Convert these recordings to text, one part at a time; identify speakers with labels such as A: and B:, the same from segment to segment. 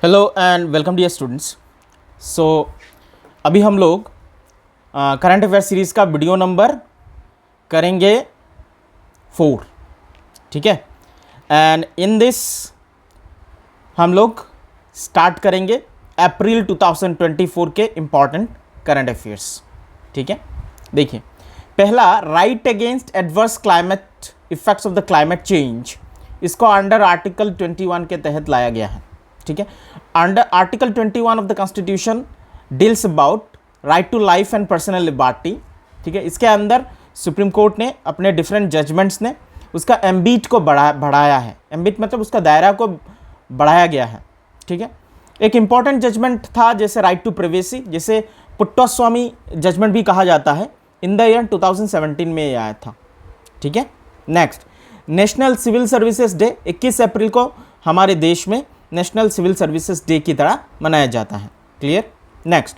A: Hello and welcome dear students. So अभी हम लोग करंट अफेयर सीरीज़ का वीडियो नंबर करेंगे 4, ठीक है। एंड इन दिस हम लोग स्टार्ट करेंगे अप्रैल 2024 के इम्पॉर्टेंट करंट अफेयर्स, ठीक है। देखिए, पहला, right against adverse climate effects of the climate change, इसको अंडर आर्टिकल 21 के तहत लाया गया है, ठीक है। Under article 21 of the constitution deals about right to life and personal liberty, ठीक है। इसके अंदर सुप्रीम कोर्ट ने अपने डिफरेंट जजमेंट्स ने उसका एम्बिट को बढ़ाया है। एम्बिट मतलब उसका दायरा को बढ़ाया गया है, ठीक है। एक इंपॉर्टेंट जजमेंट था जैसे राइट टू प्राइवेसी, जिसे पुट्टास्वामी जजमेंट भी कहा जाता है, इन द ईयर 2017 में ये आया था, ठीक है। Next, national civil services day 21 अप्रैल को हमारे देश में नेशनल सिविल सर्विसेज डे की तरह मनाया जाता है, क्लियर। नेक्स्ट,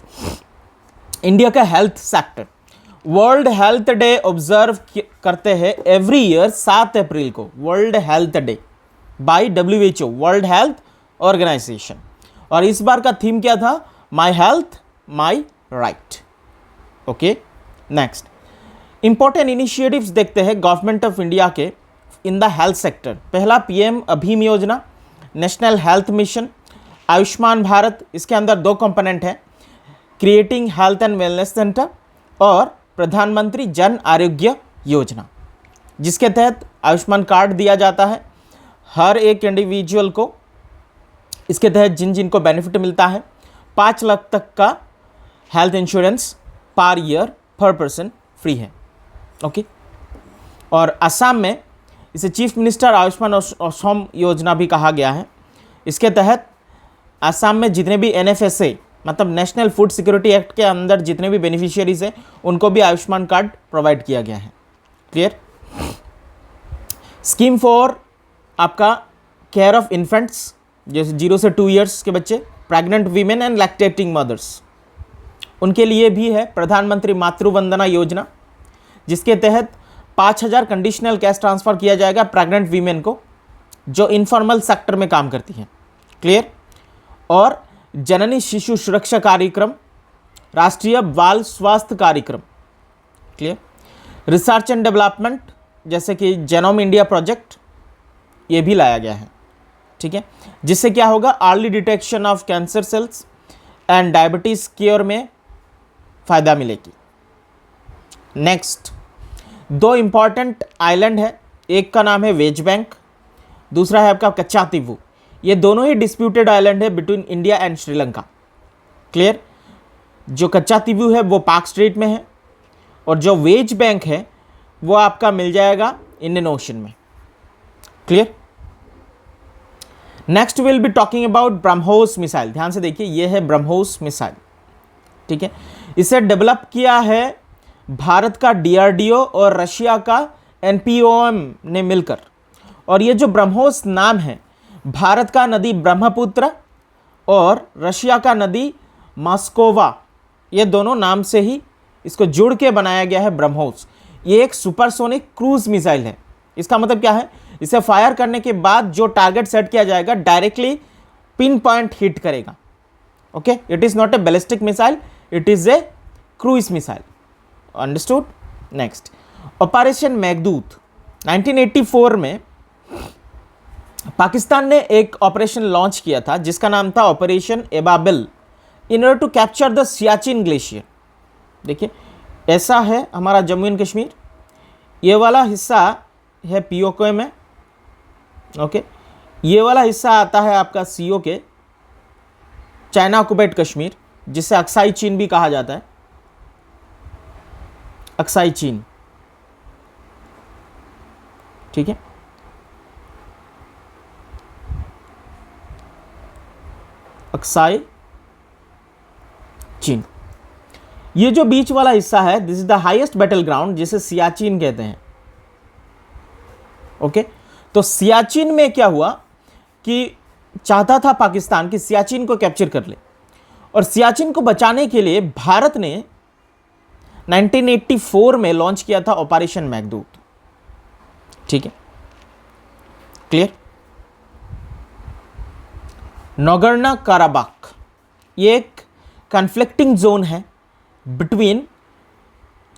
A: इंडिया का health sector, world health day observe करते हैं एवरी ईयर 7 अप्रैल को, world health day by WHO, world health organisation. और इस बार का थीम क्या था? My health my right, okay. Next, important initiatives देखते हैं गवर्नमेंट ऑफ इंडिया के इन द हेल्थ सेक्टर। पहला, PM अभीम योजना, national health mission, Ayushman Bharat, इसके अंदर 2 कंपोनेंट हैं, creating health and wellness centre, और प्रधानमंत्री जन आरोग्य योजना, जिसके तहत आयुष्मान कार्ड दिया जाता है हर एक इंडिविजुअल को। इसके तहत जिन को बेनिफिट मिलता है, 5 लाख तक का हेल्थ इंश्योरेंस पर ईयर पर पर्सन फ्री है, ओके। और असम में इसे चीफ मिनिस्टर आयुष्मान असम योजना भी कहा गया है। इसके तहत असम में जितने भी NFSA मतलब नेशनल फूड सिक्योरिटी एक्ट के अंदर जितने भी बेनिफिशियरीज हैं उनको भी आयुष्मान कार्ड प्रोवाइड किया गया है, क्लियर। स्कीम फॉर आपका केयर ऑफ इन्फेंट्स, जैसे 0 से 2 ईयर्स के बच्चे, pregnant women and lactating mothers, उनके लिए भी है प्रधानमंत्री मातृ वंदना योजना, जिसके तहत 5,000 कंडीशनल कैश ट्रांसफ़र किया जाएगा प्रेग्नेंट वीमेन को जो इनफॉर्मल सेक्टर में काम करती हैं, क्लियर। और जननी शिशु सुरक्षा कार्यक्रम, राष्ट्रीय बाल स्वास्थ्य कार्यक्रम, क्लियर। रिसर्च एंड डेवलपमेंट जैसे कि जेनोम इंडिया प्रोजेक्ट, ये भी लाया गया है, ठीक है। जिससे क्या होगा? Early detection of cancer cells and diabetes care में फ़ायदा मिलेगी। नेक्स्ट, 2 इंपॉर्टेंट आइलैंड है, एक का नाम है वेज बैंक, दूसरा है आपका कच्चातीवू। ये दोनों ही डिस्प्यूटेड आइलैंड है between India and Sri Lanka, clear. जो कच्चातीवू है वो पाक स्ट्रेट में है, और जो वेज बैंक है वो आपका मिल जाएगा इंडियन ओशन में, clear. Next will be talking about BrahMos missile. ध्यान से देखिए, ये है ब्रह्मोस मिसाइल, ठीक है। इसे डेवलप किया है भारत का DRDO और रशिया का NPOM ने मिलकर। और ये जो ब्रह्मोस नाम है, भारत का नदी ब्रह्मपुत्र और रशिया का नदी मॉस्कोवा, ये दोनों नाम से ही इसको जुड़ के बनाया गया है ब्रह्मोस। ये एक सुपरसोनिक क्रूज मिसाइल है। इसका मतलब क्या है? इसे फायर करने के बाद जो टारगेट सेट किया जाएगा डायरेक्टली पिन पॉइंट हिट करेगा, okay. It is not a ballistic missile, it is a cruise missile, understood. Next, operation Meghdoot. 1984 में पाकिस्तान ने एक ऑपरेशन लॉन्च किया था जिसका नाम था operation Ababeel, in order to capture the Siachen glacier. देखिए, ऐसा है हमारा जम्मू एंड कश्मीर, ये वाला हिस्सा है POK में, ओके। ये वाला हिस्सा आता है आपका COK, चाइना ऑक्युपाइड कश्मीर, जिसे अक्साई चीन भी कहा जाता है, अक्साई चीन, ठीक है। अक्साई चीन, ये जो बीच वाला हिस्सा है, this is the highest battle ground, जिसे सियाचिन कहते हैं, ओके। तो सियाचिन में क्या हुआ कि चाहता था पाकिस्तान कि सियाचिन को कैप्चर कर ले, और सियाचिन को बचाने के लिए भारत ने 1984 में लॉन्च किया था ऑपरेशन मेघदूत, ठीक है, क्लियर। नगोर्नो काराबाख ये एक कन्फ्लिक्टिंग जोन है between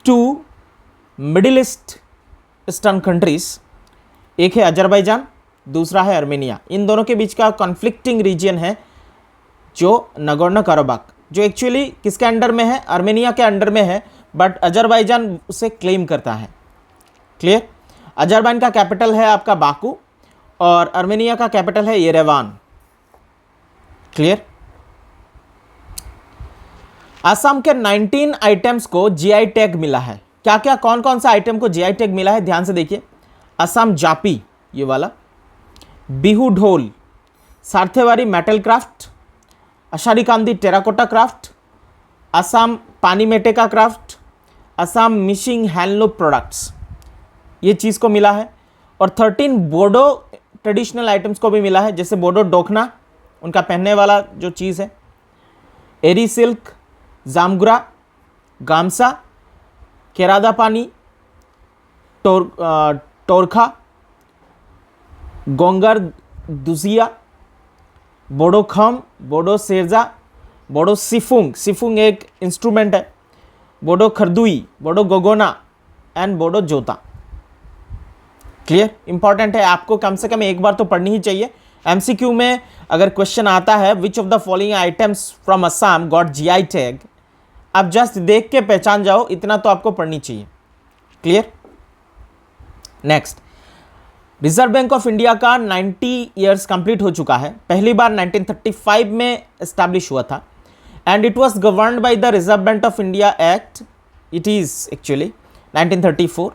A: two middle eastern countries, एक है अजरबैजान, दूसरा है आर्मेनिया। इन दोनों के बीच का कॉन्फ्लिक्टिंग रीजन है जो नगोर्नो काराबाख, जो एक्चुअली किसके अंडर में है, आर्मेनिया के अंडर में है, बट अजरबैजान उसे क्लेम करता है। क्लियर? अजरबैजान का कैपिटल है आपका बाकू और आर्मेनिया का कैपिटल है येरेवान। क्लियर? असम के 19 आइटम्स को जीआई टैग मिला है। क्या क्या कौन कौन सा आइटम को जीआई टैग मिला है, ध्यान से देखिए। असम जापी ये वाला, बिहू ढोल, सार्थेवारी मेटल क्राफ्ट, अशारी कांदी terracotta craft, Assam Pani Meteka craft, Assam Mising handloom products, ये चीज़ को मिला है। और 13 बोडो ट्रेडिशनल आइटम्स को भी मिला है, जैसे बोडो डोखना, उनका पहनने वाला जो चीज़ है, एरी सिल्क, जामगुरा, गामसा, केरादा पानी, टोरखा, गोंगर दुजिया, बोडो खम, बोडो सेरजा, बोडो सिफुंग, सिफुंग एक इंस्ट्रूमेंट है, बोडो खरदुई, बोडो गोगोना एंड बोडो जोता। क्लियर? इंपॉर्टेंट है, आपको कम से कम एक बार तो पढ़नी ही चाहिए। एमसीक्यू में अगर क्वेश्चन आता है विच of the following items from Assam got GI tag, आप जस्ट देख के पहचान जाओ, इतना तो आपको पढ़नी चाहिए। Clear? Next, reserve bank of India का 90 ईयर्स कंप्लीट हो चुका है। पहली बार 1935 में एस्टैब्लिश हुआ था and it was governed by the reserve bank of India act, it is actually 1934।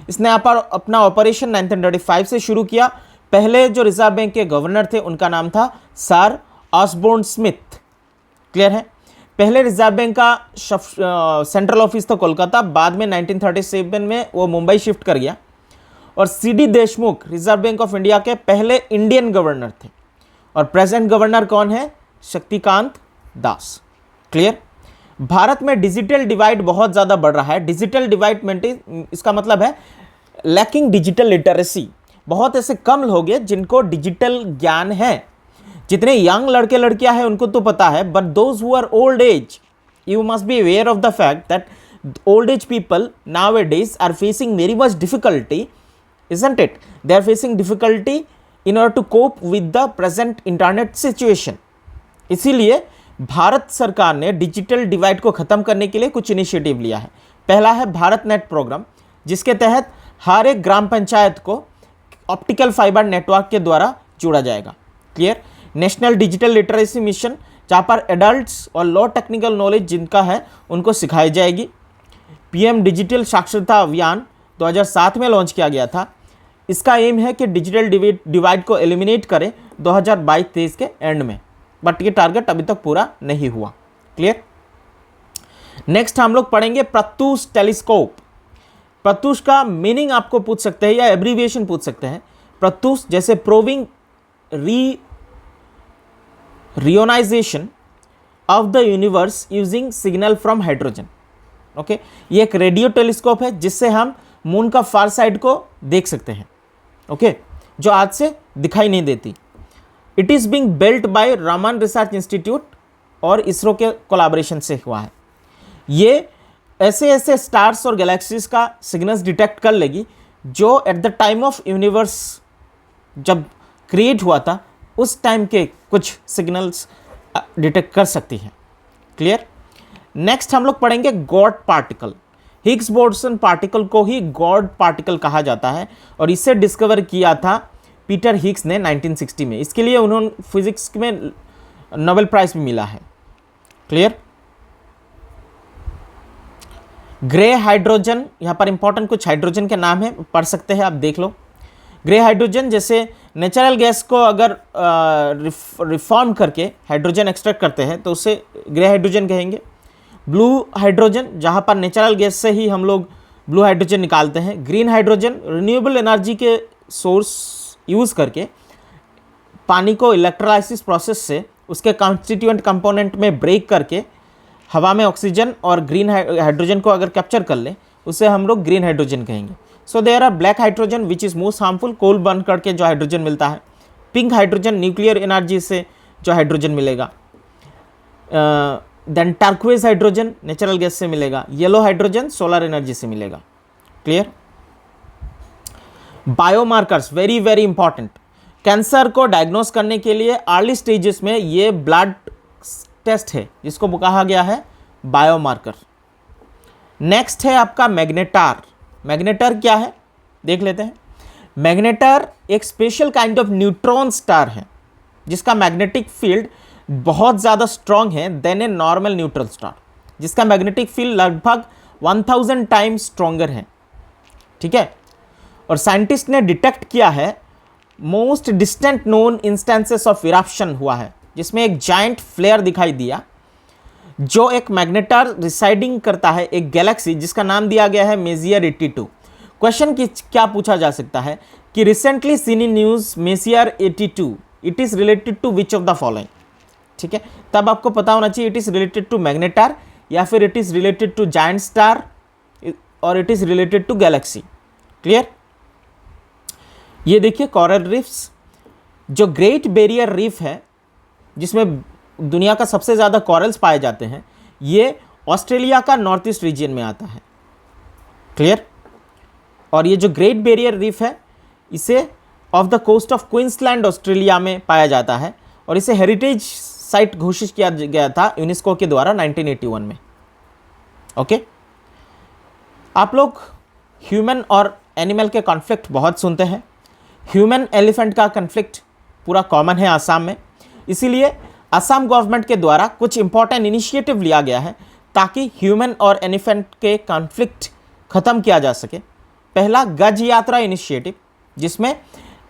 A: इसने अपना ऑपरेशन 1935 से शुरू किया। पहले जो रिजर्व बैंक के गवर्नर थे उनका नाम था सर ऑसबोर्न स्मिथ। क्लियर है? पहले रिजर्व बैंक का सेंट्रल ऑफिस था कोलकाता, बाद में 1937 में वो मुंबई शिफ्ट कर गया। और CD Deshmukh reserve bank of India के पहले इंडियन गवर्नर थे और प्रेजेंट गवर्नर कौन है? शक्तिकांत दास। क्लियर? भारत में डिजिटल डिवाइड बहुत ज़्यादा बढ़ रहा है। डिजिटल डिवाइड इसका मतलब है लैकिंग डिजिटल लिटरेसी। बहुत ऐसे कम लोग हैं जिनको डिजिटल ज्ञान है। जितने यंग लड़के लड़कियां हैं उनको तो पता है, but those who are old age, you must be aware of the fact that old age people nowadays are facing very much difficulty, isn't it? They are facing difficulty in order to cope with the present internet situation. इसीलिए भारत सरकार ने digital divide को ख़त्म करने के लिए कुछ initiative लिया है। पहला है भारत नेट प्रोग्राम, जिसके तहत हर एक ग्राम पंचायत को ऑप्टिकल फाइबर नेटवर्क के द्वारा जोड़ा जाएगा। Clear? National digital literacy mission, जहाँ पर एडल्ट्स और लो टेक्निकल नॉलेज जिनका है उनको सिखाई जाएगी। पीएम डिजिटल साक्षरता अभियान 2007 में लॉन्च किया गया था। इसका एम है कि डिजिटल डिवाइड को एलिमिनेट करें 2022-23 के एंड में, बट ये टारगेट अभी तक पूरा नहीं हुआ। क्लियर? नेक्स्ट हम लोग पढ़ेंगे प्रत्यूष टेलीस्कोप। प्रत्यूष का मीनिंग आपको पूछ सकते हैं या एब्रीविएशन पूछ सकते हैं। प्रत्यूष जैसे proving reionization of the universe using signal from hydrogen. Okay, ये एक रेडियो टेलीस्कोप है जिससे हम मून का फार साइड को देख सकते हैं। ओके, जो आज से दिखाई नहीं देती। It is being built by Raman research institute और इसरो के कोलैबोरेशन से हुआ है। ये ऐसे ऐसे स्टार्स और गैलेक्सीज का सिग्नल्स डिटेक्ट कर लेगी जो at the time of universe जब क्रिएट हुआ था उस टाइम के कुछ सिग्नल्स डिटेक्ट कर सकती है। क्लियर? नेक्स्ट हम लोग पढ़ेंगे God particle. Higgs boson particle को ही गॉड पार्टिकल कहा जाता है और इसे डिस्कवर किया था पीटर हिग्स ने 1960 में। इसके लिए उन्होंने फिजिक्स में नोबेल प्राइज भी मिला है। क्लियर? ग्रे हाइड्रोजन, यहाँ पर इंपॉर्टेंट कुछ हाइड्रोजन के नाम है, पढ़ सकते हैं आप, देख लो। ग्रे हाइड्रोजन जैसे नेचुरल गैस को अगर रिफॉर्म करके हाइड्रोजन एक्सट्रैक्ट करते हैं तो उसे ग्रे हाइड्रोजन कहेंगे। ब्लू हाइड्रोजन, जहाँ पर नेचुरल गैस से ही हम लोग ब्लू हाइड्रोजन निकालते हैं। ग्रीन हाइड्रोजन रिन्यूएबल एनर्जी के सोर्स यूज़ करके पानी को इलेक्ट्रोलाइसिस प्रोसेस से उसके कॉन्स्टिट्यूएंट कंपोनेंट में ब्रेक करके हवा में ऑक्सीजन और ग्रीन हाइड्रोजन को अगर कैप्चर कर ले उसे हम लोग ग्रीन हाइड्रोजन कहेंगे। So there are black hydrogen which is most harmful, coal burn करके जो हाइड्रोजन मिलता है। पिंक हाइड्रोजन न्यूक्लियर एनर्जी से जो हाइड्रोजन मिलेगा, देन टर्क्वेज हाइड्रोजन नेचुरल गैस से मिलेगा, येलो हाइड्रोजन सोलर एनर्जी से मिलेगा। Clear. Biomarkers very very important. Cancer को डायग्नोस करने के लिए अर्ली स्टेजेस में ये ब्लड टेस्ट है जिसको कहा गया है बायोमार्कर। नेक्स्ट है आपका मैग्नेटार। मैग्नेटार क्या है देख लेते हैं। मैग्नेटार एक special kind of neutron star है जिसका मैग्नेटिक फील्ड बहुत ज़्यादा स्ट्रॉन्ग है then a normal neutral star, जिसका मैग्नेटिक फील्ड लगभग 1000 टाइम्स स्ट्रॉन्गर है। ठीक है। और साइंटिस्ट ने डिटेक्ट किया है most distant known instances of eruption हुआ है जिसमें एक जायंट फ्लेयर दिखाई दिया जो एक मैग्नेटार रिसाइडिंग करता है एक गैलेक्सी जिसका नाम दिया गया है मेसियर 82। क्वेश्चन की क्या पूछा जा सकता है कि recently seen in news Messier 82 it is related to which of the following. ठीक है, तब आपको पता होना चाहिए it is related to magnetar या फिर it is related to giant star और it is related to galaxy. Clear. ये देखिए कोरल रीफ्स, जो ग्रेट बैरियर रीफ है जिसमें दुनिया का सबसे ज़्यादा कोरल्स पाए जाते हैं, ये ऑस्ट्रेलिया का नॉर्थ ईस्ट रीजन में आता है। क्लियर। और ये जो ग्रेट बैरियर रीफ है इसे off the coast of Queensland Australia में पाया जाता है और इसे हेरिटेज साइट घोषित किया गया था यूनेस्को के द्वारा 1981 में। ओके। आप लोग ह्यूमन और एनिमल के कॉन्फ्लिक्ट बहुत सुनते हैं। ह्यूमन एलिफेंट का कॉन्फ्लिक्ट पूरा कॉमन है आसाम में, इसीलिए असम गवर्नमेंट के द्वारा कुछ इंपॉर्टेंट इनिशिएटिव लिया गया है ताकि ह्यूमन और एलिफेंट के कॉन्फ्लिक्ट खत्म किया जा सके। पहला गज यात्रा इनिशिएटिव जिसमें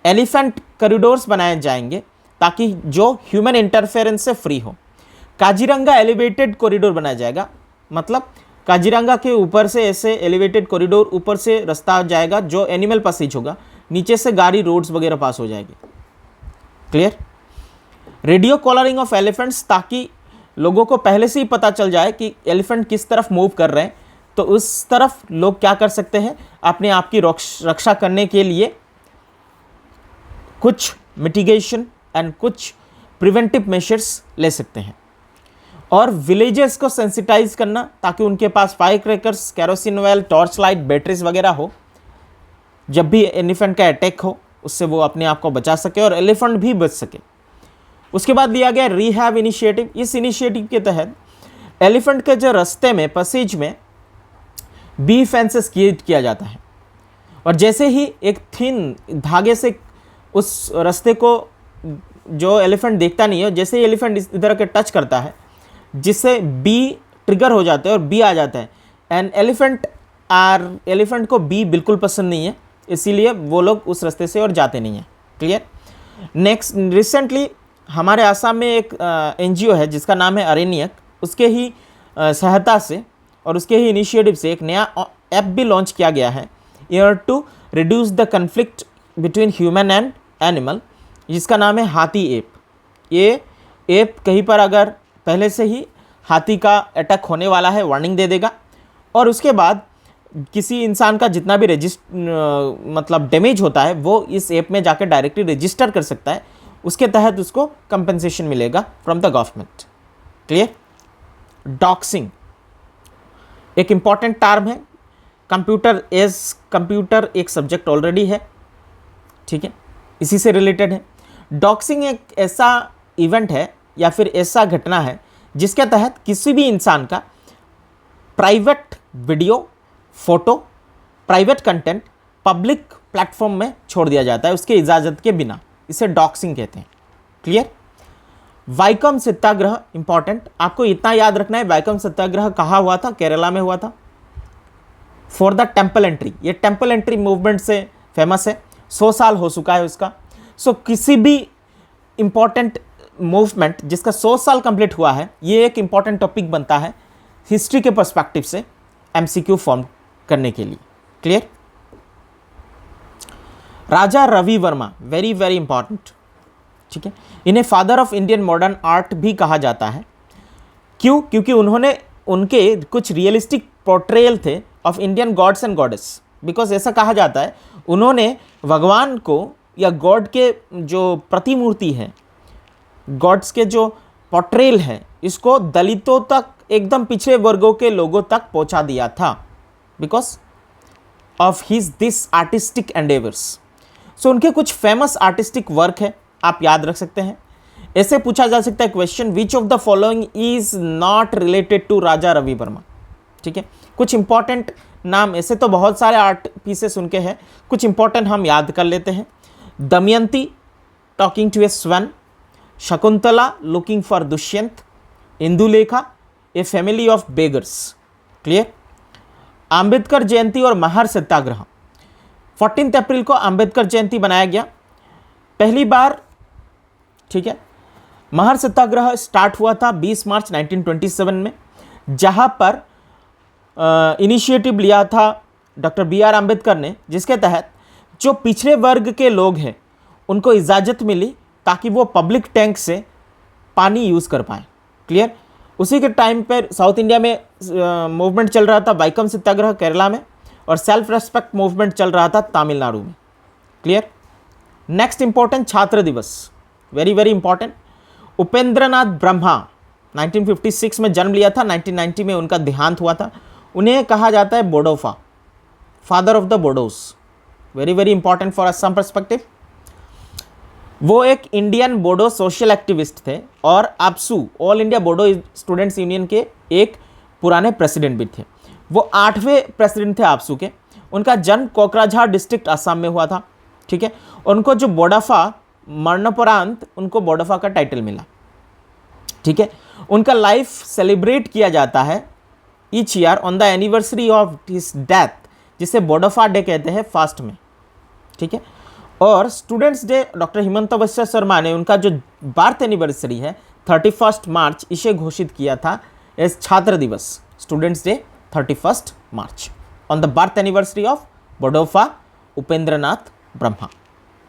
A: एलिफेंट कॉरिडोर्स बनाए जाएंगे ताकि जो ह्यूमन इंटरफेरेंस से फ्री हो। काजीरंगा एलिवेटेड कॉरिडोर बनाया जाएगा, मतलब काजीरंगा के ऊपर से ऐसे एलिवेटेड कॉरिडोर, ऊपर से रास्ता जाएगा जो एनिमल पैसेज होगा, नीचे से गाड़ी रोड्स वगैरह पास हो जाएगी। Clear. Radio colouring of elephants, ताकि लोगों को पहले से ही पता चल जाए कि एलिफेंट किस तरफ मूव कर रहे हैं, तो उस तरफ लोग क्या कर सकते हैं अपने आप की रक्षा करने के लिए कुछ मिटिगेशन एंड कुछ प्रिवेंटिव मेजर्स ले सकते हैं। और विलेजेस को सेंसिटाइज करना ताकि उनके पास fire crackers, kerosene oil, torch light, batteries वगैरह हो, जब भी एलिफेंट का अटैक हो उससे वो अपने आप को बचा सके और एलिफेंट भी बच सके। उसके बाद दिया गया रिहैब इनिशिएटिव। इस इनिशिएटिव के तहत एलिफेंट के जो रास्ते में पैसेज में बी फेंसेस किया जाता है और जैसे ही एक थिन धागे से उस रास्ते को जो एलिफेंट देखता नहीं है, जैसे ही एलिफेंट इधर के टच करता है जिससे बी ट्रिगर हो जाता है और बी आ जाता है। एंड एलिफेंट को बी बिल्कुल पसंद नहीं है, इसीलिए वो लोग उस रास्ते से और जाते नहीं हैं। क्लियर। नेक्स्ट, रिसेंटली हमारे आसाम में एक एनजीओ है जिसका नाम है अरेनियक, उसके ही सहायता से और उसके ही इनिशिएटिव से एक नया ऐप भी लॉन्च किया गया है in to reduce the conflict between human and animal, जिसका नाम है हाथी ऐप। ये ऐप कहीं पर अगर पहले से ही हाथी का अटैक होने वाला है वार्निंग दे देगा और उसके बाद किसी इंसान का जितना भी मतलब डैमेज होता है वो इस ऐप में जाकर डायरेक्टली रजिस्टर कर सकता है, उसके तहत उसको कंपनसेशन मिलेगा from the government. Clear. Doxing एक इंपॉर्टेंट टर्म है। कंप्यूटर एक सब्जेक्ट ऑलरेडी है, ठीक है, इसी से रिलेटेड है। डॉक्सिंग एक ऐसा इवेंट है या फिर ऐसा घटना है जिसके तहत किसी भी इंसान का private video, photo, private content public platform में छोड़ दिया जाता है उसके इजाज़त के बिना, इसे डॉक्सिंग कहते हैं। क्लियर। वाइकम सत्याग्रह इंपॉर्टेंट, आपको इतना याद रखना है वाइकम सत्याग्रह कहाँ हुआ था, केरला में हुआ था फॉर द टेम्पल एंट्री। ये टेम्पल एंट्री मूवमेंट से फेमस है, 100 साल हो चुका है उसका। सो किसी भी इंपॉर्टेंट मूवमेंट जिसका 100 साल कंप्लीट हुआ है, ये एक इंपॉर्टेंट टॉपिक बनता है हिस्ट्री के पर्सपेक्टिव से एमसीक्यू फॉर्म करने के लिए। Clear. Raja Ravi Varma very very important, ठीक है, इन्हें father of Indian modern art भी कहा जाता है। क्यों? क्योंकि उनके कुछ रियलिस्टिक पोर्ट्रेयल थे of Indian gods and goddess. Because ऐसा कहा जाता है उन्होंने भगवान को या गॉड के जो प्रतिमूर्ति है गॉड्स के जो पोर्ट्रेल है इसको दलितों तक, एकदम पिछड़े वर्गों के लोगों तक पहुंचा दिया था because of his this artistic endeavours. So उनके कुछ फेमस आर्टिस्टिक वर्क है, आप याद रख सकते हैं। ऐसे पूछा जा सकता है question, which of the following is not related to Raja Ravi Varma. ठीक है, कुछ इंपॉर्टेंट नाम, ऐसे तो बहुत सारे आर्ट पीसेस उनके हैं, कुछ इंपॉर्टेंट हम याद कर लेते हैं। Damayanti talking to a swan, Shakuntala looking for Dushyant, Indulekha a family of beggars. Clear. Ambedkar Jayanti और महार सत्याग्रह, 14 अप्रैल को अंबेडकर जयंती बनाया गया पहली बार। ठीक है, महार सत्याग्रह स्टार्ट हुआ था 20 मार्च 1927 में, जहां पर इनिशिएटिव लिया था डॉक्टर BR अम्बेडकर ने, जिसके तहत जो पिछड़े वर्ग के लोग हैं उनको इजाज़त मिली ताकि वो पब्लिक टैंक से पानी यूज़ कर पाएँ। क्लियर। उसी के टाइम पर साउथ इंडिया में मूवमेंट चल रहा था वाइकम सत्याग्रह केरला में, और सेल्फ रेस्पेक्ट मूवमेंट चल रहा था तमिलनाडु में। क्लियर। नेक्स्ट इंपॉर्टेंट, छात्र दिवस, very very important. Upendranath Brahma 1956 में जन्म लिया था, 1990 में उनका देहांत हुआ था। उन्हें कहा जाता है Bodofa, father of the Bodos, very very important for Assam perspective. वो एक इंडियन बोडो सोशल एक्टिविस्ट थे और ABSU, All India Bodo Students Union के एक पुराने प्रेसिडेंट भी थे। वो 8वें प्रेसिडेंट थे आप्सू के। उनका जन्म कोकराझार डिस्ट्रिक्ट असम में हुआ था। ठीक है, उनको जो बोडोफा, मरणोपरांत उनको बोडोफा का टाइटल मिला। ठीक है, उनका लाइफ सेलिब्रेट किया जाता है each year on the anniversary of his death, जिसे बोडोफा डे कहते हैं फास्ट में। ठीक है, और students day doctor Himanta Biswa Sharma ने उनका जो बर्थ एनिवर्सरी है 31 मार्च, इसे घोषित किया था एज छात्र दिवस, students day 31 march on the birth anniversary of Bodofa Upendranath Brahma.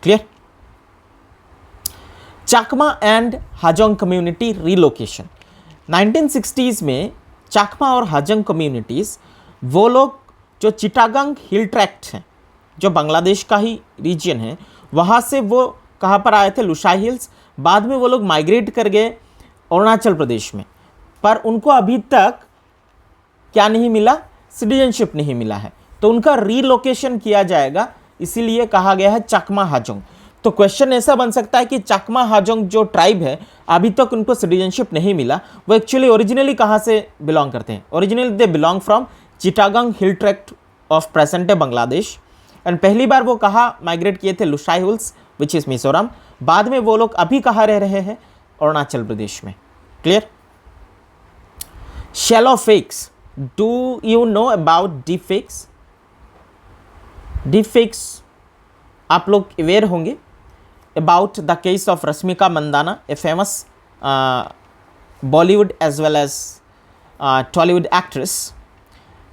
A: Clear. Chakma and Hajong community relocation, 1960s में चाकमा और हाजोंग कम्युनिटीज़, वो लोग जो चिटागंग हिल ट्रैक्ट हैं, जो बांग्लादेश का ही रीजन है, वहाँ से वो कहाँ पर आए थे, लुशाई हिल्स। बाद में वो लोग माइग्रेट कर गए अरुणाचल प्रदेश में, पर उनको अभी तक क्या नहीं मिला, सिटीजनशिप नहीं मिला है, तो उनका रीलोकेशन किया जाएगा, इसीलिए कहा गया है चाकमा हाजोंग। तो क्वेश्चन ऐसा बन सकता है कि चाकमा हाजोंग जो ट्राइब है अभी तक उनको सिटीजनशिप नहीं मिला, वो एक्चुअली ओरिजिनली कहाँ से बिलोंग करते हैं? Originally they belong from Chittagong Hill Tract of present day Bangladesh. And पहली बार वो कहाँ माइग्रेट किए थे? Lushai Hills which is Mizoram. बाद में वो लोग अभी कहाँ रह रहे हैं? अरुणाचल प्रदेश में। Clear. Shallow fakes, do you know about deep fakes? Deep fakes आप लोग अवेयर होंगे about the case of Rashmika Mandanna, a famous Bollywood as well as Tollywood actress,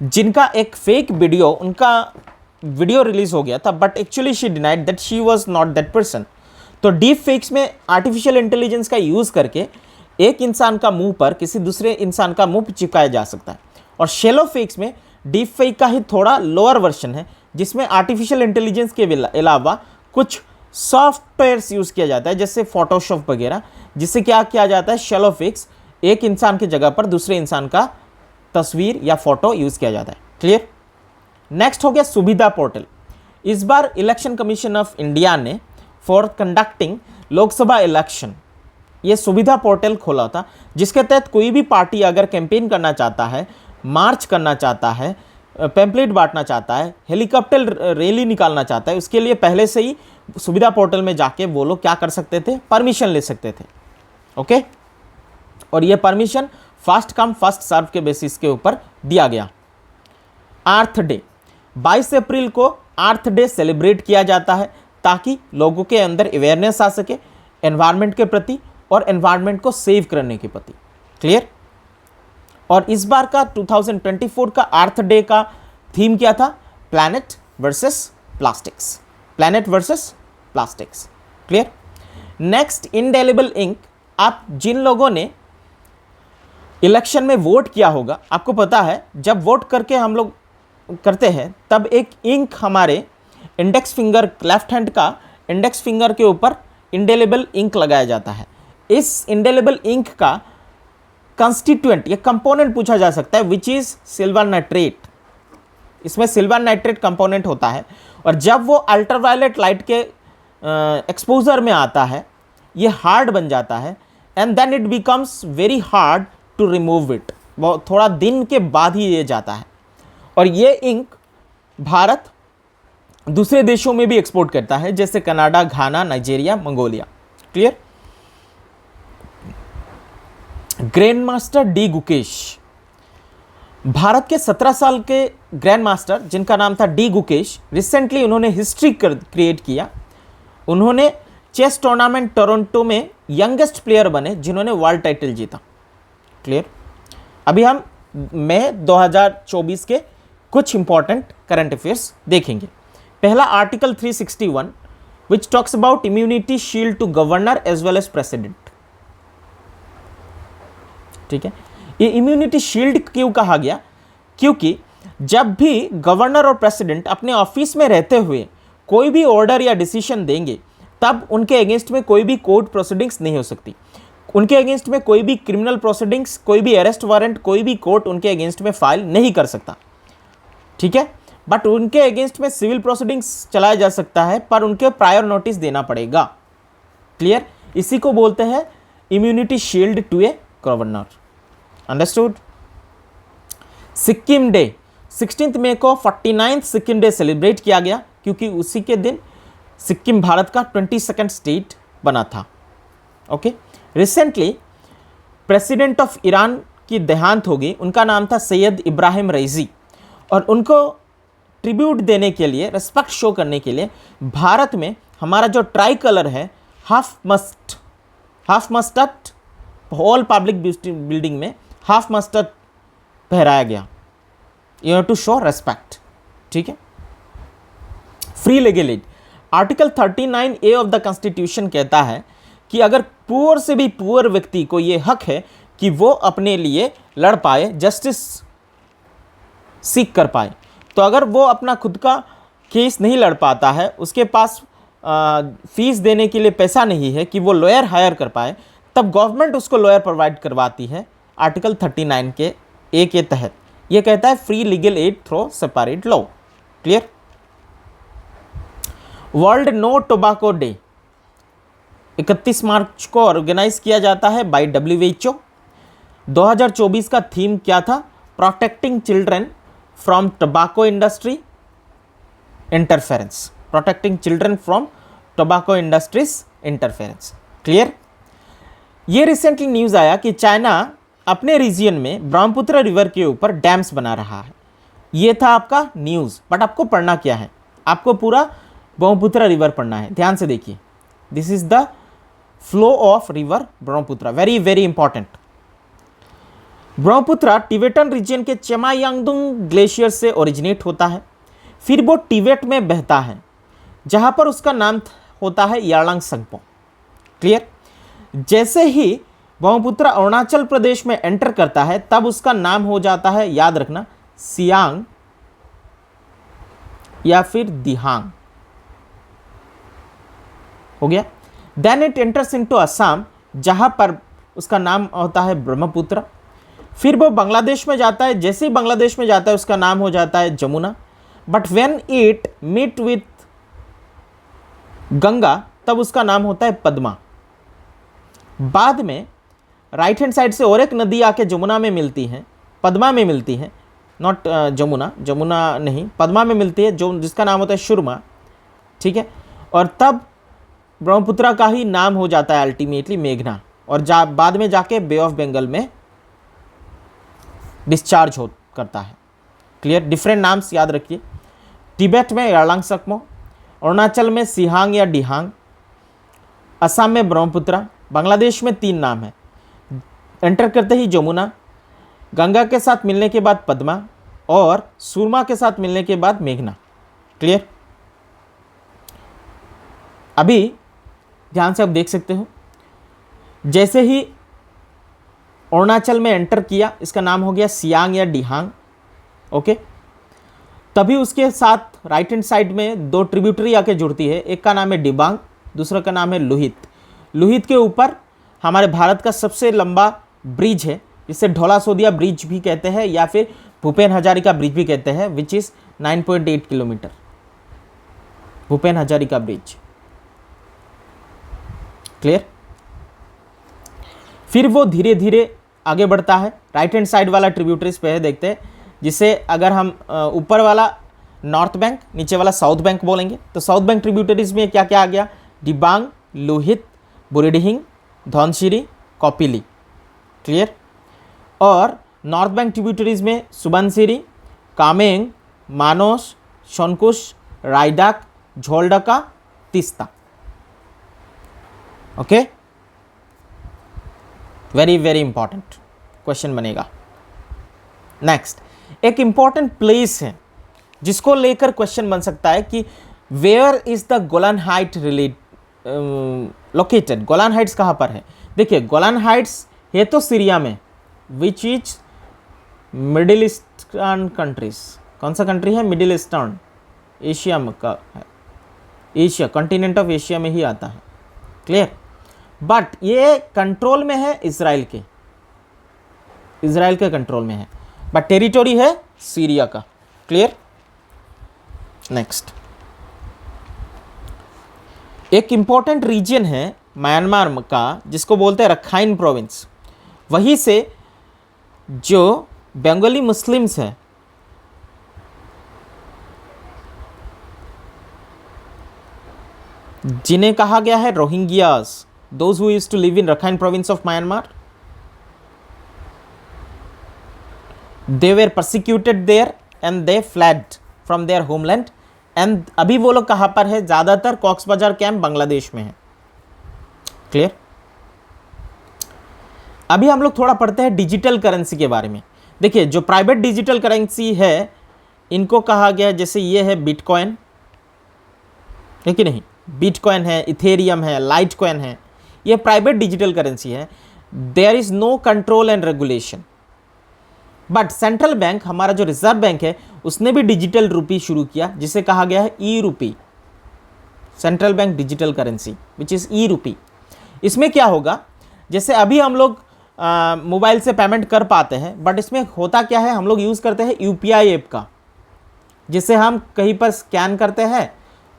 A: जिनका एक फेक वीडियो, उनका वीडियो रिलीज हो गया था, but actually she denied that she was not that person. तो डीप फेक्स में artificial intelligence का use करके एक इंसान का मुंह पर किसी दूसरे इंसान का मुंह चिपकाया जा सकता है। और शैलो फेक्स में डीप फेक का ही थोड़ा लोअर वर्जन है, जिसमें आर्टिफिशियल इंटेलिजेंस के अलावा कुछ सॉफ्टवेयर्स यूज़ किया जाता है, जैसे फोटोशॉप वगैरह, जिससे क्या किया जाता है, शैलो फेक्स, एक इंसान की जगह पर दूसरे इंसान का तस्वीर या फोटो यूज़ किया जाता है। क्लियर। नेक्स्ट हो गया सुविधा पोर्टल। इस बार इलेक्शन कमीशन ऑफ इंडिया ने फॉर कंडक्टिंग लोकसभा इलेक्शन ये सुविधा पोर्टल खोला था, जिसके तहत कोई भी पार्टी अगर कैंपेन करना चाहता है, मार्च करना चाहता है, पैम्पलेट बांटना चाहता है, हेलीकॉप्टर रैली निकालना चाहता है, उसके लिए पहले से ही सुविधा पोर्टल में जाके वो लोग क्या कर सकते थे? परमिशन ले सकते थे। ओके। और ये permission first come first serve के बेसिस के ऊपर दिया गया। अर्थ डे, 22 अप्रैल को अर्थ डे सेलिब्रेट किया जाता है ताकि लोगों के अंदर अवेयरनेस आ सके एनवायरनमेंट के प्रति और एनवायरनमेंट को सेव करने के प्रति। क्लियर। और इस बार का 2024 का अर्थ डे का थीम क्या था? Planet versus plastics. Planet versus plastics. Clear. Next, indelible ink. आप जिन लोगों ने इलेक्शन में वोट किया होगा, आपको पता है जब वोट करके हम लोग करते हैं तब एक इंक हमारे इंडेक्स फिंगर, लेफ्ट हैंड का इंडेक्स फिंगर के ऊपर इंडेलिबल इंक लगाया जाता है। इस इंडेलेबल इंक का कंस्टिट्यूएंट या कंपोनेंट पूछा जा सकता है, विच इज सिल्वर नाइट्रेट। इसमें सिल्वर नाइट्रेट कंपोनेंट होता है, और जब वो अल्ट्रावायलेट लाइट के एक्सपोजर में आता है ये हार्ड बन जाता है, and then it becomes very hard to remove it. वो थोड़ा दिन के बाद ही ये जाता है, और ये इंक भारत दूसरे देशों में भी एक्सपोर्ट करता है, जैसे Canada, Ghana, Nigeria, Mongolia. Clear. Grand master D Gukesh, Bharat के 17 साल के ग्रैंड मास्टर जिनका नाम था डी गुकेश, रिसेंटली उन्होंने हिस्ट्री क्रिएट किया। उन्होंने चेस टूर्नामेंट टोरंटो में यंगेस्ट प्लेयर बने जिन्होंने वर्ल्ड टाइटल जीता। क्लियर। अभी हम मई 2024 के कुछ इंपॉर्टेंट करंट अफेयर्स देखेंगे। पहला article 361 which talks about immunity shield to governor as well as president. ठीक है, ये इम्यूनिटी शील्ड क्यों कहा गया? क्योंकि जब भी गवर्नर और प्रेसिडेंट अपने ऑफिस में रहते हुए कोई भी ऑर्डर या डिसीजन देंगे, तब उनके अगेंस्ट में कोई भी कोर्ट प्रोसीडिंग्स नहीं हो सकती। उनके अगेंस्ट में कोई भी क्रिमिनल प्रोसीडिंग्स, कोई भी अरेस्ट वारंट, कोई भी कोर्ट उनके अगेंस्ट में फाइल नहीं कर सकता। ठीक है, बट उनके अगेंस्ट में सिविल प्रोसीडिंग्स चलाया जा सकता है, पर उनके प्रायर नोटिस देना पड़ेगा। क्लियर। इसी को बोलते हैं immunity shield to a governor. Understood. Sikkim day, 16 मई को 49th सिक्किम डे सेलिब्रेट किया गया, क्योंकि उसी के दिन सिक्किम भारत का 22nd स्टेट बना था। Okay. Recently president of Iran की देहांत हो गई, उनका नाम था सैयद इब्राहिम रईसी, और उनको ट्रिब्यूट देने के लिए, रिस्पेक्ट शो करने के लिए भारत में हमारा जो ट्राई कलर है, half masted all public building में हाफ मस्टर्ड पहराया गया, you have to show respect. ठीक है। Free legal aid, article 39A of the constitution कहता है कि अगर पुअर से भी पुअर व्यक्ति को ये हक है कि वो अपने लिए लड़ पाए, जस्टिस सीख कर पाए। तो अगर वो अपना खुद का केस नहीं लड़ पाता है, उसके पास फीस देने के लिए पैसा नहीं है कि वो लॉयर हायर कर पाए, तब गवर्नमेंट उसको लॉयर प्रोवाइड करवाती है आर्टिकल 39 के ए के तहत। ये कहता है free legal aid through separate law. Clear. World no tobacco day 31 मार्च को ऑर्गेनाइज किया जाता है बाय WHO। 2024 का थीम क्या था? Protecting children from tobacco industry interference. Protecting children from tobacco industries interference. Clear. ये रिसेंटली न्यूज़ आया कि चाइना अपने रीजन में ब्रह्मपुत्र रिवर के ऊपर डैम्स बना रहा है। ये था आपका न्यूज़, बट आपको पढ़ना क्या है? आपको पूरा ब्रह्मपुत्र रिवर पढ़ना है। ध्यान से देखिए, this is the flow of river Brahmaputra, very very important. Brahmaputra Tibetan region के चेमायांगदुंग ग्लेशियर से ओरिजिनेट होता है, फिर वो टिबेट में बहता है, जहां पर उसका नाम होता है यारलांग संगपो। क्लियर। जैसे ही ब्रह्मपुत्र अरुणाचल प्रदेश में एंटर करता है, तब उसका नाम हो जाता है, याद रखना, सियांग या फिर दिहांग। हो गया। Then it enters into Assam, जहां पर उसका नाम होता है ब्रह्मपुत्र। फिर वो बांग्लादेश में जाता है, जैसे ही बांग्लादेश में जाता है उसका नाम हो जाता है Jamuna. But when it meet with Ganga, तब उसका नाम होता है पद्मा। बाद में राइट हैंड साइड से और एक नदी आके जमुना में मिलती है, पद्मा में मिलती है, नॉट जमुना नहीं, पद्मा में मिलती है, जो जिसका नाम होता है सुरमा। ठीक है। और तब ब्रह्मपुत्र का ही नाम हो जाता है अल्टीमेटली मेघना, और बाद में जाके बे ऑफ बंगाल में डिस्चार्ज करता है। क्लियर। डिफरेंट नाम्स याद रखिए। तिब्बत में यारलांग सकमो, अरुणाचल में सिहांग या डिहांग, असम में ब्रह्मपुत्र, बांग्लादेश में 3 नाम है। एंटर करते ही जमुना, गंगा के साथ मिलने के बाद पद्मा, और सुरमा के साथ मिलने के बाद मेघना। क्लियर। अभी ध्यान से आप देख सकते हो, जैसे ही अरुणाचल में एंटर किया, इसका नाम हो गया सियांग या डिहांग। ओके। तभी उसके साथ राइट हैंड साइड में 2 ट्रिब्यूटरी आके जुड़ती है, एक का नाम है डिबांग, दूसरा का नाम है लोहित। लोहित के ऊपर हमारे भारत का सबसे लंबा ब्रिज है, जिसे ढोला सोदिया ब्रिज भी कहते हैं या फिर भूपेन हजारिका ब्रिज भी कहते हैं, which is 9.8 kilometre, Bhupen Hazarika bridge. Clear. फिर वो धीरे धीरे आगे बढ़ता है। राइट हैंड साइड वाला ट्रिब्यूटरीज पे है, देखते हैं, जिसे अगर हम ऊपर वाला नॉर्थ बैंक, नीचे वाला साउथ बैंक बोलेंगे, तो साउथ बैंक ट्रिब्यूटरीज में क्या क्या आ गया? दिबांग, लोहित, बुरेडिहिंग, धौनसिरी, कौपिली। क्लियर। और नॉर्थ बैंक ट्रिब्यूटरीज में Subansiri, Kameng, Manas, Sankosh, Raidak, Jaldhaka, Teesta. Okay, very very important question बनेगा। नेक्स्ट, एक इंपॉर्टेंट प्लेस है जिसको लेकर क्वेश्चन बन सकता है कि where is the Golan height located. Golan Heights कहाँ पर है? देखिए, गोलान हाइट्स है तो सीरिया में, which is middle eastern countries. कौन सा कंट्री है? मिडिल ईस्टर्न, एशिया में का है, एशिया, कॉन्टिनेंट ऑफ एशिया में ही आता है। क्लियर। बट ये कंट्रोल में है इजराइल के, इजराइल के कंट्रोल में है, बट टेरिटोरी है सीरिया का। क्लियर। नेक्स्ट, एक इंपॉर्टेंट रीजन है म्यांमार का जिसको बोलते हैं रखाइन प्रोविंस। वहीं से जो बंगाली मुस्लिम्स हैं, जिन्हें कहा गया है Rohingyas, those who used to live in Rakhine province of Myanmar, they were persecuted there and they fled from their homeland, and अभी वो लोग कहाँ पर है? ज़्यादातर कॉक्स बाजार कैंप बांग्लादेश में है। क्लियर। अभी हम लोग थोड़ा पढ़ते हैं डिजिटल करेंसी के बारे में। देखिए, जो प्राइवेट डिजिटल करेंसी है इनको कहा गया, जैसे ये है बिटकॉइन, है कि नहीं? बिटकॉइन है, इथेरियम है, लाइट कॉइन है, ये प्राइवेट डिजिटल करेंसी है। There is no control and regulation. But central bank, हमारा जो रिजर्व बैंक है, उसने भी डिजिटल रूपी शुरू किया, जिसे कहा गया है e rupee, central bank digital currency, which is e rupee. इसमें क्या होगा? जैसे अभी हम लोग मोबाइल से पेमेंट कर पाते हैं, बट इसमें होता क्या है? हम लोग यूज़ करते हैं यूपीआई ऐप का, जिसे हम कहीं पर स्कैन करते हैं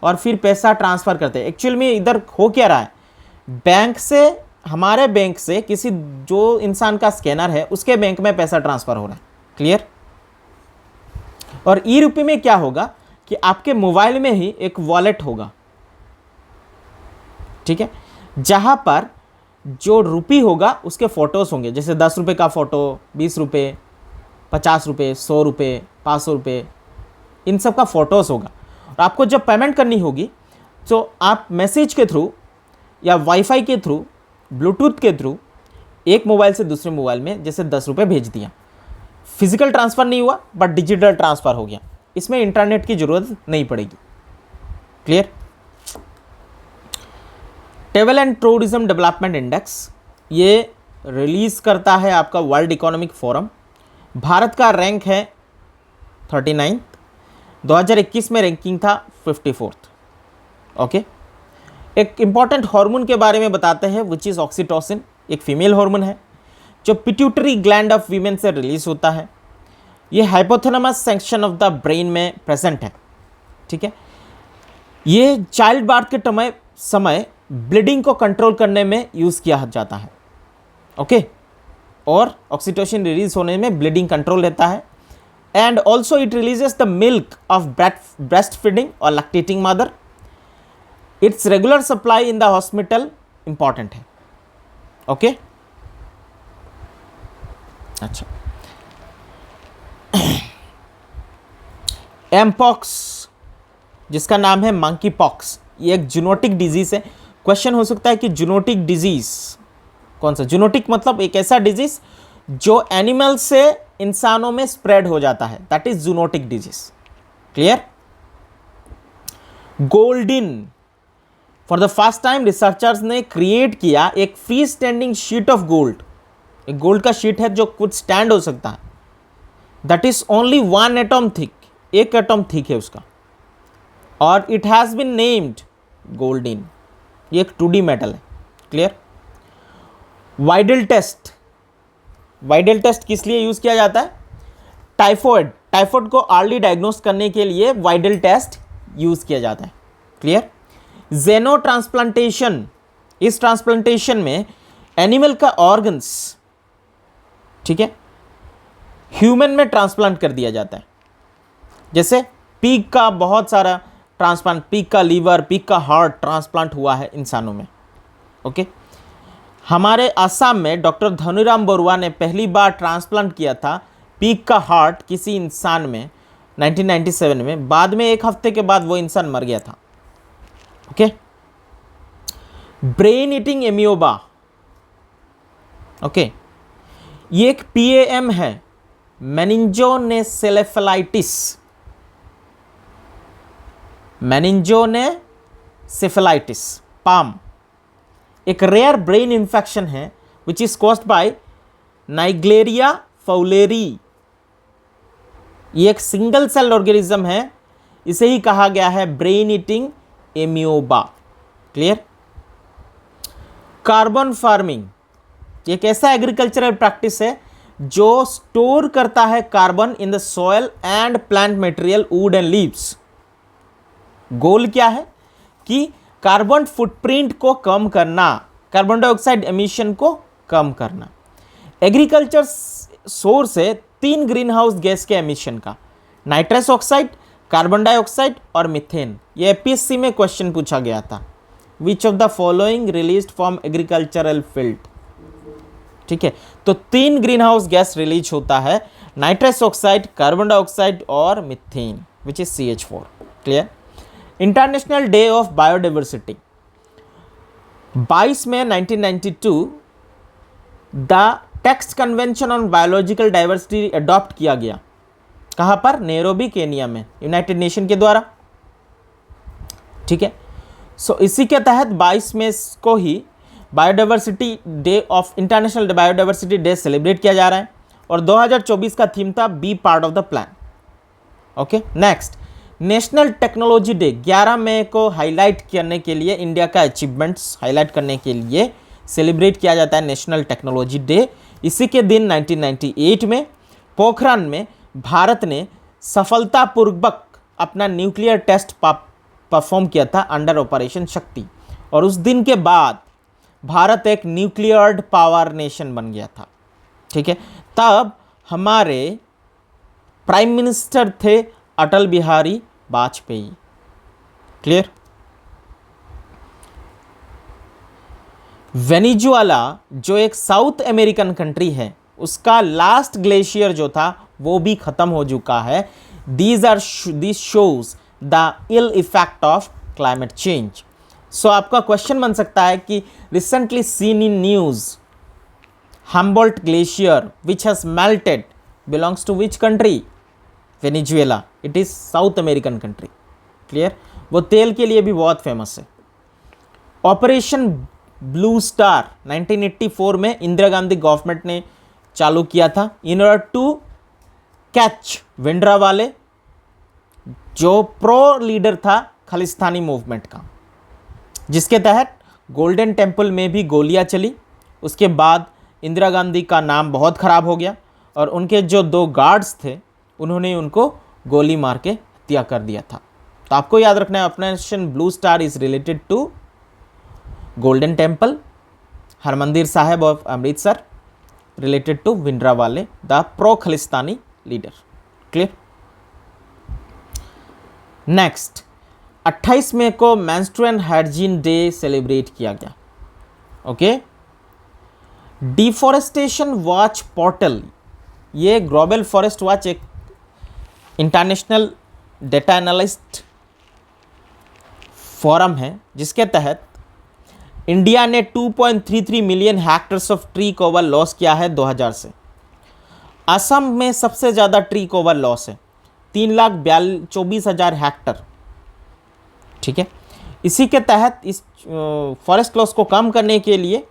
A: और फिर पैसा ट्रांसफ़र करते हैं। एक्चुअल में इधर हो क्या रहा है? बैंक से, हमारे बैंक से किसी जो इंसान का स्कैनर है उसके बैंक में पैसा ट्रांसफ़र हो रहा है। क्लियर। और ई रूपी में क्या होगा कि आपके मोबाइल में ही एक वॉलेट होगा, ठीक है, जहां पर जो रूपी होगा उसके फोटोज़ होंगे, जैसे 10 रुपये का फ़ोटो, 20 रुपये, 50 रुपये, 100 रुपये, 500 रुपये, इन सब का फ़ोटोज़ होगा। और आपको जब पेमेंट करनी होगी तो आप मैसेज के थ्रू या वाईफाई के थ्रू, ब्लूटूथ के थ्रू एक मोबाइल से दूसरे मोबाइल में जैसे 10 रुपये भेज दिया, फिजिकल ट्रांसफ़र नहीं हुआ बट डिजिटल ट्रांसफ़र हो गया। इसमें इंटरनेट की ज़रूरत नहीं पड़ेगी। Clear. Travel and tourism development index, ये रिलीज़ करता है आपका वर्ल्ड इकोनॉमिक फोरम। भारत का रैंक है 39, 2021 में रैंकिंग था 54th। ओके। एक इंपॉर्टेंट हार्मोन के बारे में बताते हैं, विच इज़ ऑक्सीटोसिन, एक फीमेल हार्मोन है जो पिट्यूटरी ग्लैंड ऑफ वीमेन से रिलीज होता है। ये hypothalamus section of the brain में प्रेजेंट है। ठीक है। ये चाइल्ड बर्थ के समय ब्लीडिंग को कंट्रोल करने में यूज़ किया जाता है। ओके। और ऑक्सीटोसिन रिलीज होने में ब्लीडिंग कंट्रोल रहता है। And also it releases the milk of breast feeding और lactating mother. It's regular supply in the hospital important है। ओके। अच्छा, एमपॉक्स जिसका नाम है मंकी पॉक्स, ये एक जूनोटिक डिजीज है। क्वेश्चन हो सकता है कि जूनोटिक डिजीज कौन सा? जूनोटिक मतलब एक ऐसा डिजीज जो एनिमल से इंसानों में स्प्रेड हो जाता है, that is zoonotic disease. Clear. Goldene, for the first time researchers ने क्रिएट किया एक free standing sheet of gold. एक गोल्ड का शीट है जो कुछ स्टैंड हो सकता है, that is only 1 atom thick, एक एटम थिक है उसका, और it has been named goldene. ये एक 2D मेटल है। Clear. Widal test, Widal test किस लिए यूज किया जाता है? टाइफॉइड, टाइफॉइड को अर्ली डायग्नोस करने के लिए वाइडल टेस्ट यूज किया जाता है। क्लियर? जेनो ट्रांसप्लांटेशन, इस ट्रांसप्लांटेशन में एनिमल का ऑर्गन्स, ठीक है, ह्यूमन में ट्रांसप्लांट कर दिया जाता है। जैसे पिग का बहुत सारा ट्रांसप्लांट, पिग का लीवर, पिग का हार्ट ट्रांसप्लांट हुआ है इंसानों में। ओके, हमारे असम में डॉक्टर धनुराम बरुआ ने पहली बार ट्रांसप्लांट किया था पिग का हार्ट किसी इंसान में 1997 में। बाद में एक हफ्ते के बाद वो इंसान मर गया था। Okay, brain eating amoeba, okay, ये एक PAM है, मेनिंजोनेसेफेलाइटिस, मेनिंजोनेसेफेलाइटिस पाम, एक रेयर ब्रेन इंफेक्शन है which is caused by Naegleria fowleri. ये एक सिंगल सेल ऑर्गेनिज्म है, इसे ही कहा गया है brain eating amoeba. Clear? Carbon farming, ये एक ऐसा एग्रीकल्चरल प्रैक्टिस है जो स्टोर करता है carbon in the soil and plant material, wood and leaves. Goal क्या है कि कार्बन फुटप्रिंट को कम करना, कार्बन डाइऑक्साइड एमिशन को कम करना। एग्रीकल्चर सोर्स है 3 ग्रीन हाउस गैस के एमिशन का, नाइट्रस ऑक्साइड, कार्बन डाइऑक्साइड और मीथेन। ये APSC में क्वेश्चन पूछा गया था, विच of the following released from agricultural field. ठीक है, तो 3 ग्रीन हाउस गैस रिलीज होता है, नाइट्रस ऑक्साइड, कार्बन डाइऑक्साइड और methane, which is CH4। Clear? International day of biodiversity 22 मई 1992 the text convention on biological diversity adopt किया गया। कहां पर? नैरोबी, केनिया में, यूनाइटेड नेशन के द्वारा। ठीक है, सो इसी के तहत 22 मई को ही biodiversity day of international biodiversity day celebrate किया जा रहा है और 2024 का थीम था be part of the plan. Okay, next national technology day 11 मई को हाईलाइट करने के लिए, इंडिया का अचीवमेंट्स हाईलाइट करने के लिए सेलिब्रेट किया जाता है नेशनल टेक्नोलॉजी डे। इसी के दिन 1998 में पोखरान में भारत ने सफलतापूर्वक अपना न्यूक्लियर टेस्ट परफॉर्म किया था अंडर ऑपरेशन शक्ति, और उस दिन के बाद भारत एक न्यूक्लियर पावर नेशन बन गया था। ठीक है, तब हमारे प्राइम मिनिस्टर थे अटल बिहारी वाजपेयी। क्लियर? वेनेजुएला जो एक साउथ अमेरिकन कंट्री है, उसका लास्ट ग्लेशियर जो था वो भी खत्म हो चुका है। This shows the ill effect of climate change. So आपका क्वेश्चन बन सकता है कि recently seen in news Humboldt glacier which has melted belongs to which country? Venezuela. It is South American country. Clear? वो तेल के लिए भी बहुत फेमस है। ऑपरेशन ब्लू स्टार 1984 में इंदिरा गांधी गवर्नमेंट ने चालू किया था in order to catch Bhindranwale, जो प्रो लीडर था खालिस्तानी मूवमेंट का, जिसके तहत गोल्डन टेम्पल में भी गोलियां चली। उसके बाद इंदिरा गांधी का नाम बहुत ख़राब हो गया और उनके जो 2 गार्ड्स थे उन्होंने उनको गोली मार के हत्या कर दिया था। तो आपको याद रखना है, operation blue star is related to golden temple, Harmandir Sahib of Amritsar, related to Bhindranwale the pro Khalistani leader. Clear? Next 28 मई को मेंस्ट्रुअल हाइजीन डे सेलिब्रेट किया गया। ओके, डिफॉरेस्टेशन वॉच पोर्टल, ये ग्लोबल फॉरेस्ट वॉच एक इंटरनेशनल डेटा एनालिस्ट फोरम है, जिसके तहत India ने 2.33 million hectares of tree cover loss किया है 2000 से। असम में सबसे ज़्यादा ट्री कवर लॉस है, 3,24,000 हेक्टर। ठीक है, इसी के तहत इस फॉरेस्ट लॉस को कम करने के लिए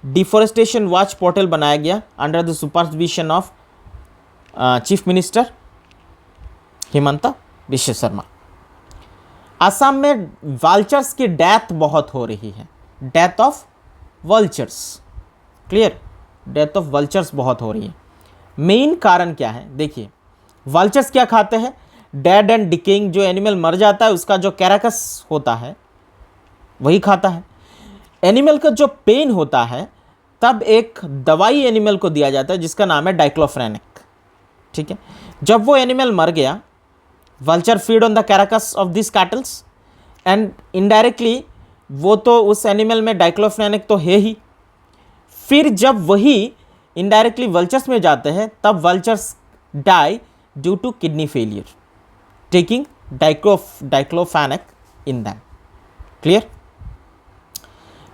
A: डिफॉरेस्टेशन वॉच पोर्टल बनाया गया under the supervision of chief minister Himanta Biswa Sharma. Assam में वल्चर्स की डेथ बहुत हो रही है, death of vultures. Clear, death of vultures बहुत हो रही है। मेन कारण क्या है, देखिए वल्चर्स क्या खाते हैं, डेड एंड डिकेइंग, जो एनिमल मर जाता है उसका जो कैराकस होता है वही खाता है। एनिमल का जो पेन होता है तब एक दवाई एनिमल को दिया जाता है जिसका नाम है डाइक्लोफ्रेनिक, ठीक है। जब वो एनिमल मर गया, vulture feed on the carcass of this cattles and indirectly वो तो उस एनिमल में डाइक्लोफ्रेनिक तो है ही, फिर जब वही इनडायरेक्टली वल्चर्स में जाते हैं तब vultures die due to kidney failure taking diclofenac in them. Clear.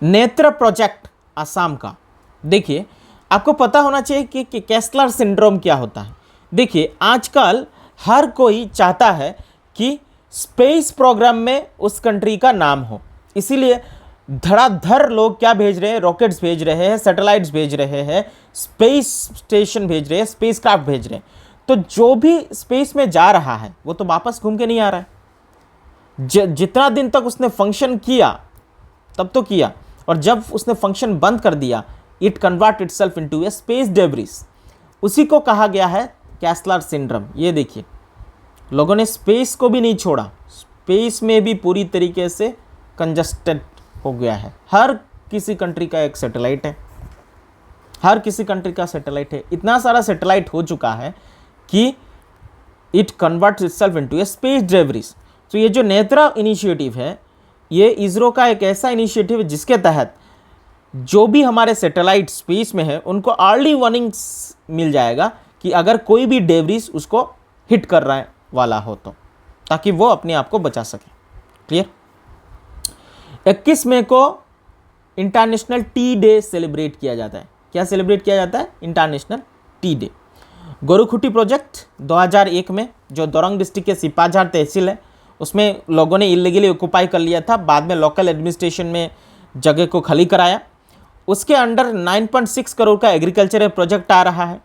A: नेत्र प्रोजेक्ट असम का, देखिए आपको पता होना चाहिए कि केस्लर सिंड्रोम क्या होता है। देखिए आजकल हर कोई चाहता है कि स्पेस प्रोग्राम में उस कंट्री का नाम हो, इसीलिए धड़ाधड़ लोग क्या भेज रहे हैं, रॉकेट्स भेज रहे हैं, सैटेलाइट्स भेज रहे हैं, स्पेस स्टेशन भेज रहे हैं, स्पेस क्राफ्ट भेज रहे हैं। तो जो भी स्पेस में जा रहा है वो तो वापस घूम के नहीं आ रहा है। जितना दिन तक उसने फंक्शन किया तब तो किया, और जब उसने फंक्शन बंद कर दिया it convert itself into A space debris. उसी को कहा गया है केस्लर सिंड्रोम। ये देखिए लोगों ने स्पेस को भी नहीं छोड़ा, स्पेस में भी पूरी तरीके से कंजस्टेड हो गया है। हर किसी कंट्री का एक सैटेलाइट है, हर किसी कंट्री का सैटेलाइट है, इतना सारा सैटेलाइट हो चुका है कि it converts itself into A space debris. तो ये जो नेत्रा इनिशिएटिव है ये इसरो का एक ऐसा इनिशिएटिव है जिसके तहत जो भी हमारे सैटेलाइट स्पेस में है उनको अर्ली वार्निंग्स मिल जाएगा कि अगर कोई भी डेब्रिस उसको हिट कर रहा है वाला हो तो, ताकि वो अपने आप को बचा सके। क्लियर। 21 मई को इंटरनेशनल टी डे सेलिब्रेट किया जाता है। क्या सेलिब्रेट किया जाता है? International T day. Gorukhuti project 2001 में जो दोरंग डिस्ट्रिक्ट के सिपाझार तहसील है उसमें लोगों ने इलीगली ऑक्युपाई कर लिया था, बाद में लोकल एडमिनिस्ट्रेशन में जगह को खाली कराया। उसके अंडर 9.6 करोड़ का एग्रीकल्चरल प्रोजेक्ट आ रहा है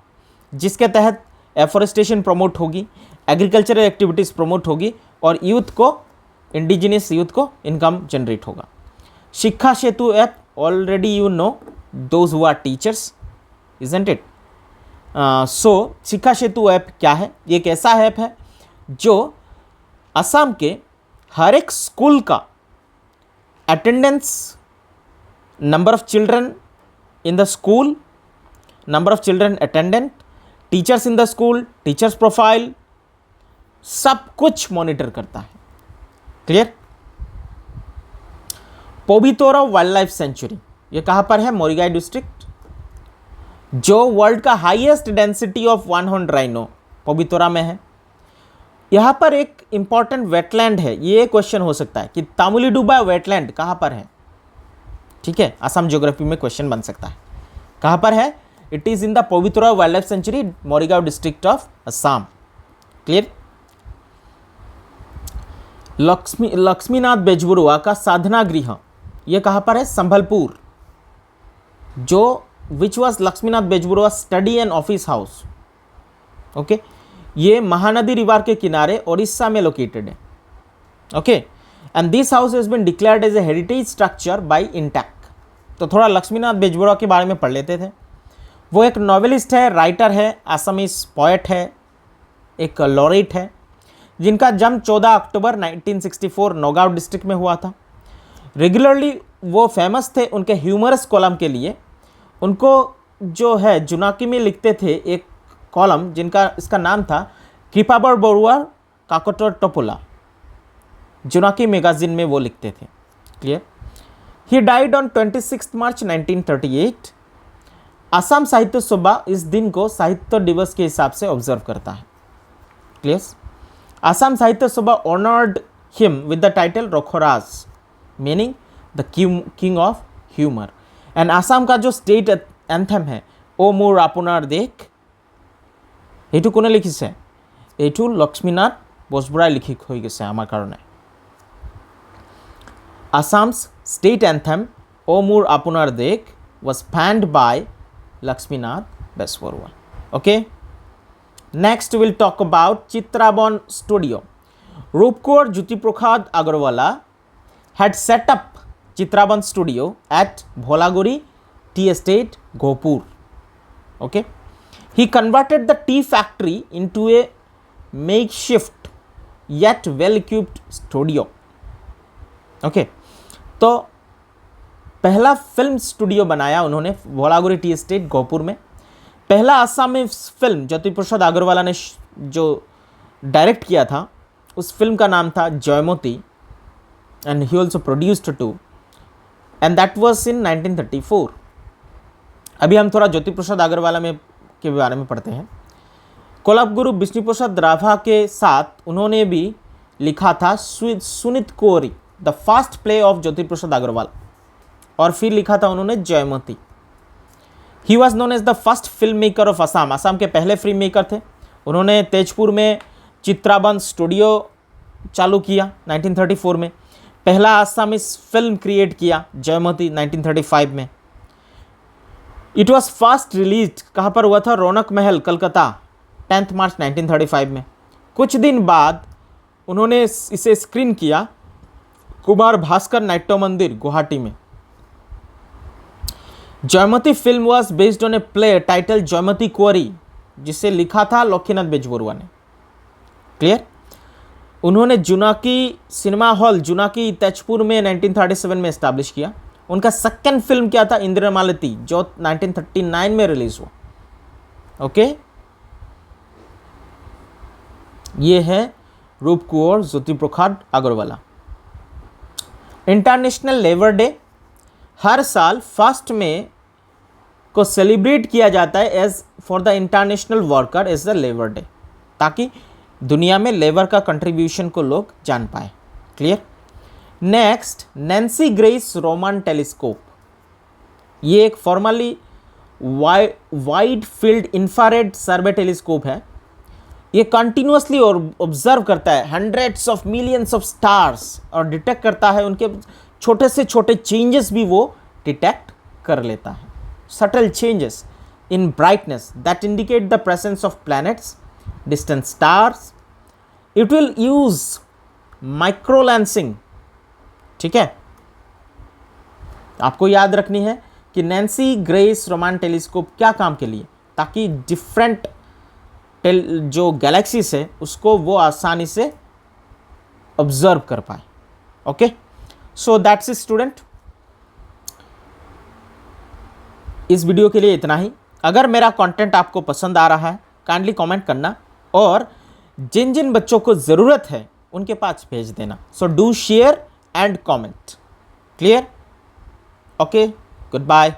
A: जिसके तहत एफोरेस्टेशन प्रमोट होगी, एग्रीकल्चरल एक्टिविटीज़ प्रमोट होगी और यूथ को, इंडिजिनियस यूथ को इनकम जनरेट होगा। Shiksha Setu app, already you know those who are teachers, isn't it? So Shiksha Setu app क्या है? ये एक ऐसा ऐप है जो असम के हर एक स्कूल का attendance, number of children in the school, number of children attendant, teachers in the school, teachers profile, सब कुछ मॉनिटर करता है। Clear. Pobitora wildlife century, ये कहां पर है? मोरीगांव डिस्ट्रिक्ट, जो वर्ल्ड का highest density of one horn rhino Pobitora में है। यहां पर एक इंपॉर्टेंट वेटलैंड है, ये क्वेश्चन हो सकता है कि तामुलीडुबा वेटलैंड कहां पर है? ठीक है, असम ज्योग्राफी में क्वेश्चन बन सकता है। कहां पर है? It is in the Pobitora wildlife sanctuary, Morigaon district of Assam. Clear. Lakshminath Bezbaroa का साधना गृह, ये कहां पर है? संभलपुर, जो which was Lakshminath Bezbaroa study and office house. Okay, ये महानदी रिवर के किनारे ओडिशा में लोकेटेड है। Okay, and this house has been declared as a heritage structure by INTACH. तो थोड़ा लक्ष्मीनाथ बेजबरुआ के बारे में पढ़ लेते थे। वो एक नॉवेलिस्ट है, राइटर है, असमीज पोएट है, एक लॉरेट है, जिनका जन्म 14 अक्टूबर 1964 नौगांव डिस्ट्रिक्ट में हुआ था। रेगुलरली वो फेमस थे उनके ह्यूमरस कॉलम के लिए। उनको जो है जुनाकी में लिखते थे एक कॉलम जिनका इसका नाम था कृपाबर बरुआ काकोटर टोपोला, जुनाकी मैगजीन में वो लिखते थे। क्लियर। ही डाइड ऑन 26 मार्च 1938। असम साहित्य सभा इस दिन को साहित्य दिवस के हिसाब से ऑब्जर्व करता है। Clear. Assam Sahitya Sabha honoured him with the title Rasaraj, meaning the king of humour. And Assam का जो स्टेट एंथम है ओ मोर आपनार देख, এইটো কোনে লিখিছে? এইটো লক্ষ্মীনাথ বেজবৰুৱাই লিখি হৈ গৈছে আমাৰ কাৰণে। আসাম's state anthem O More Apunar Dekh was penned by Lakshminath Beswarua. Okay, next we'll talk about Chitraban Studio. Rupkor Jyoti Prasad Agarwala had set up Chitraban Studio at Bholaguri tea estate Gopur. Okay, he converted the tea factory into a makeshift yet well equipped studio. Okay, तो पहला film studio बनाया उन्होंने बोलागुरी tea estate Gopur में। पहला आसामी film ज्योति प्रसाद अग्रवाला ने जो direct किया था, उस फिल्म का नाम था Jaymati, and he also produced too, and that was in 1934। अभी हम थोड़ा ज्योति प्रसाद अग्रवाला में के बारे में पढ़ते हैं। कुलगुरु विष्णु प्रसाद राभा के साथ उन्होंने भी लिखा था Sonit Kuwori, the first play of Jyoti Prasad Agarwal, और फिर लिखा था उन्होंने Jaymati. He was known as the first film maker of Assam, Assam के पहले फिल्म मेकर थे। उन्होंने तेजपुर में चित्राबंद स्टूडियो चालू किया 1934 में। पहला आसामी फिल्म क्रिएट किया जयमती 1935 में। इट वॉज फर्स्ट रिलीज कहाँ पर हुआ था? रौनक महल कलकत्ता 10 मार्च 1935 में। कुछ दिन बाद उन्होंने इसे स्क्रीन किया कुमार भास्कर नाट्य मंदिर गुवाहाटी में। Joymoti film was based on a play title Joymoti Kunwari, जिसे लिखा था लक्ष्मीनाथ बेजबरुआ ने। क्लियर? उन्होंने जुनाकी सिनेमा हॉल जुनाकी तेजपुर में 1937 में एस्टैब्लिश किया। उनका सेकंड फिल्म क्या था? इंद्रमालती, जो 1939 में रिलीज हुआ। ओके, ये है Rup Konwar Jyoti Prasad Agarwala. International labour day हर साल 1 मई को सेलिब्रेट किया जाता है as for the international worker as the labour day, ताकि दुनिया में लेबर का कंट्रीब्यूशन को लोग जान पाए। Clear? Next, Nancy grace Roman telescope. ये एक फॉर्मली वाइड फील्ड इंफ्रारेड सर्वे टेलीस्कोप है। ये कंटिन्यूसली और ऑब्जर्व करता है hundreds of millions of stars और डिटेक्ट करता है, उनके छोटे से छोटे चेंजेस भी वो डिटेक्ट कर लेता है। Subtle changes in brightness that indicate the presence of planets, distant stars. It will use micro lensing. ठीक है, आपको याद रखनी है कि नैन्सी ग्रेस रोमन टेलीस्कोप क्या काम के लिए? ताकि डिफरेंट जो गैलेक्सीज है उसको वो आसानी से ऑब्जर्व कर पाए। Okay, so that's it student. इस वीडियो के लिए इतना ही। अगर मेरा कंटेंट आपको पसंद आ रहा है, काइंडली कमेंट करना, और जिन जिन बच्चों को ज़रूरत है उनके पास भेज देना। So do share and comment. Clear? Okay, good bye.